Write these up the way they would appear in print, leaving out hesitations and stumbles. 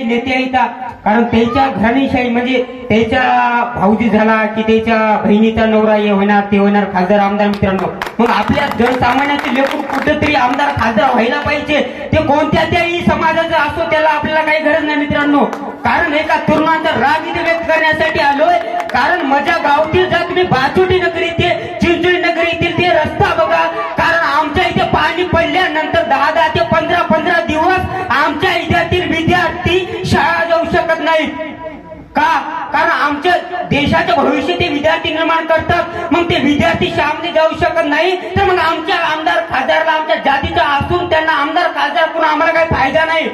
नेते आहेत कारण त्याच्या घराणीशाही म्हणजे त्याच्या भाऊजी झाला की त्याच्या बहिणीचा नवरा हे होणार ते होणार खासदार आमदार. मित्रांनो मग आपल्या जनसामान्याचे लेकरू कुठेतरी आमदार खासदार व्हायला पाहिजे. ते कोणत्या त्याही समाजाचा असो त्याला आपल्याला काही गरज नाही मित्रांनो. कारण एका तरुणाचा राग इथे व्यक्त करण्यासाठी आलोय. कारण माझ्या गावातील जर तुम्ही बाचोटी नगरी येथे चिंचोली नगरी येथील ते रस्ता बघा. कारण आमच्या इथे पाणी पडल्यानंतर 10 ते 15 दिवस आमच्या इथ्यातील विद्यार्थी शाळा जाऊ शकत नाहीत. का? कारण आमच्या देशाचे भविष्य ते विद्यार्थी निर्माण करतात. मग ते विद्यार्थी शाळेमध्ये जाऊ शकत नाही तर मग आमच्या आमदार खासदारला आमच्या जातीचा असून त्यांना आमदार खासदार करून आम्हाला काही फायदा नाही.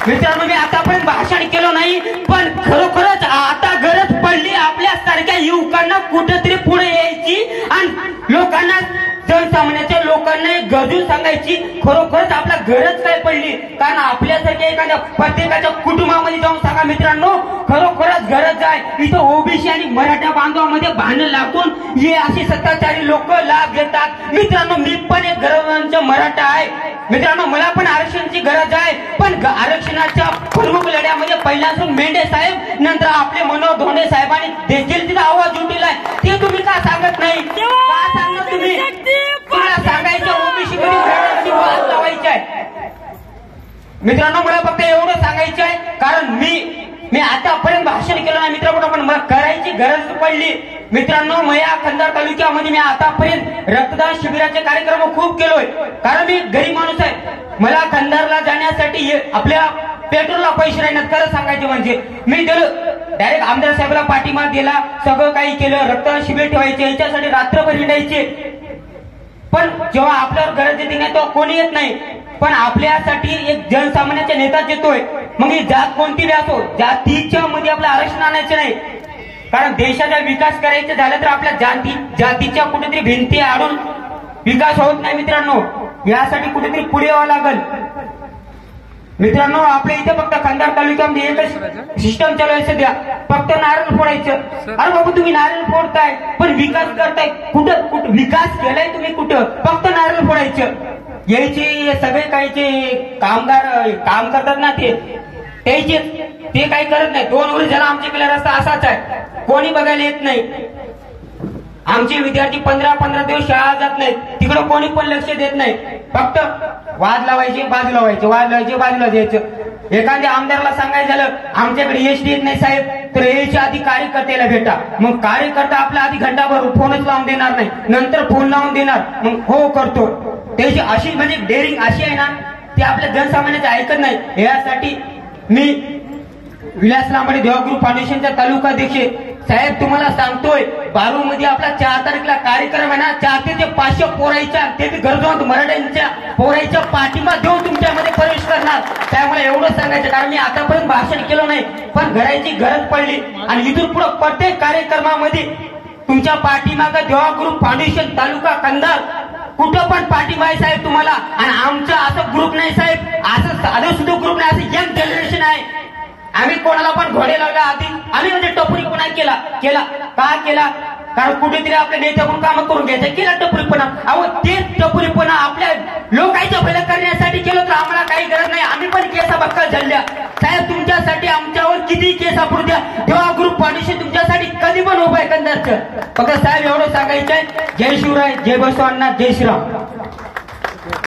मित्रांनो मी आतापर्यंत भाषण केलं नाही पण खरोखरच आता गरज पडली आपल्या सारख्या युवकांना कुठेतरी पुढे यायची आणि लोकांना जनसामान्याच्या लोकांना गरजून सांगायची खरोखरच आपल्या गरज काय पडली. कारण आपल्यासारख्या एखाद्या प्रत्येकाच्या कुटुंबामध्ये जाऊन सांगा मित्रांनो खरोखरच गरज आहे. इथं ओबीसी आणि मराठा बांधवामध्ये भांडण लागून हे असे सत्ताचारी लोक लाभ घेतात. मित्रांनो मी पण एक गरजांचा मराठा आहे. मित्रांनो मला पण आरक्षणाची गरज आहे. पण आरक्षणाच्या प्रमुख लढ्यामध्ये पहिल्यापासून मेंढे साहेब नंतर आपले मनोहर धोंडे साहेबांनी देखील तिचा आवाज उठवलाय. ते तुम्ही का सांगत नाही? का सांगत तुम्ही? तुम्हाला सांगायचं ओबीसी मध्ये मराठ्यांची वाद लावायची आहे. मित्रांनो मला फक्त एवढं सांगायचं आहे कारण मी आतापर्यंत भाषण केलं नाही मित्रांनो पण मला करायची गरज पडली. मित्रांनो मी या खंदार तालुक्यामध्ये मी आतापर्यंत रक्तदान शिबिराचे कार्यक्रम खूप केलोय. कारण मी गरीब माणूस आहे. मला खंदारला जाण्यासाठी आपल्या पेट्रोलला पैसे राहणार. खरं सांगायचे म्हणजे मी गेलो डायरेक्ट आमदार साहेबांना पाठिंबा दिला. सगळं काही केलं. रक्तदान शिबिर ठेवायचे याच्यासाठी रात्रभर हिंडायचे. पण जेव्हा आपल्यावर गरज येते नाही तेव्हा कोणी येत नाही. पण आपल्यासाठी एक जनसामान्याचा नेता येतोय. मग ही जात कोणती बी असो जातीच्या मध्ये आपलं आरक्षण आणायचं नाही. कारण देशाचा विकास करायचा झाला तर आपल्या जातीच्या कुठेतरी भिंती आडून विकास होत नाही मित्रांनो. यासाठी कुठेतरी पुढे यावं लागल. मित्रांनो आपल्या इथे फक्त खंदार तालुक्यामध्ये एकच सिस्टम चालू आहे सध्या. फक्त नारळ फोडायचं. अरे बाबा तुम्ही नारळ फोडताय पण विकास करताय कुठं विकास केलाय तुम्ही कुठं? फक्त नारळ फोडायचं. यायचे सगळे काहीचे कामगार काम करतात ना ते काही करत नाही. 2 वर्ष झाला आमच्याकडे रस्ता असाच आहे. कोणी बघायला येत नाही. आमचे विद्यार्थी 15 दिवस शाळा जात नाहीत. तिकडे कोणी पण लक्ष देत नाही. फक्त वाद लावायचे बाजूला व्हायचे वाद लावायचे बाजूला जायचं. एखाद्या आमदारला सांगायचं झालं आमच्याकडे एसटी येत नाही साहेब तर यायच्या आधी कार्यकर्त्याला भेटा. मग कार्यकर्ता आपला आधी घंटाभर फोनच लावून देणार नाही. नंतर फोन लावून देणार. मग हो करतो. त्याची अशी म्हणजे डेअरिंग अशी आहे ना ते आपल्या जनसामान्याचे ऐकत नाही. यासाठी मी विलास लांबडे देवागुरु फाउंडेशनचा तालुका अध्यक्ष साहेब तुम्हाला सांगतोय बारू मध्ये आपला 4 तारखेला कार्यक्रम आहे ना. 400 ते 500 पोरायच्या ते बी गरजवंत मराठ्यांच्या पोरायच्या पाठिंबा देऊन तुमच्यामध्ये प्रवेश करणार. त्यामुळे एवढं सांगायचं कारण मी आतापर्यंत भाषण केलं नाही पण घरायची गरज पडली आणि इथून पुढे प्रत्येक कार्यक्रमामध्ये तुमच्या पाठीमागं देवागुरु फाउंडेशन तालुका कंधार कुठं पण पाठिंबा आहे साहेब तुम्हाला. आणि आमचं असं ग्रुप नाही साहेब असं साधं सुद्धा ग्रुप नाही. असं यंग जनरेशन आहे. आम्ही कोणाला पण घोडे लावला आधी आम्ही म्हणजे टपुरीपणा केला का केला? कारण कुठेतरी आपल्या नेत्याकडून काम करून घ्यायचं केला टपुरीपणा. अहो तेच टपुरीपणा आपल्या लोकांच्या भलं करण्यासाठी केलं तर आम्हाला काही गरज नाही. आम्ही पण केसा बक्कल झाल्या साहेब. तुमच्यासाठी आमच्यावर किती केस आपण द्या तेव्हा ग्रुप फाउंडेशन तुमच्यासाठी कधी पण उभं आहे कंधारचं. फक्त साहेब एवढं सांगायचंय. जय शिवराय जय बसवांना जय श्रीराम.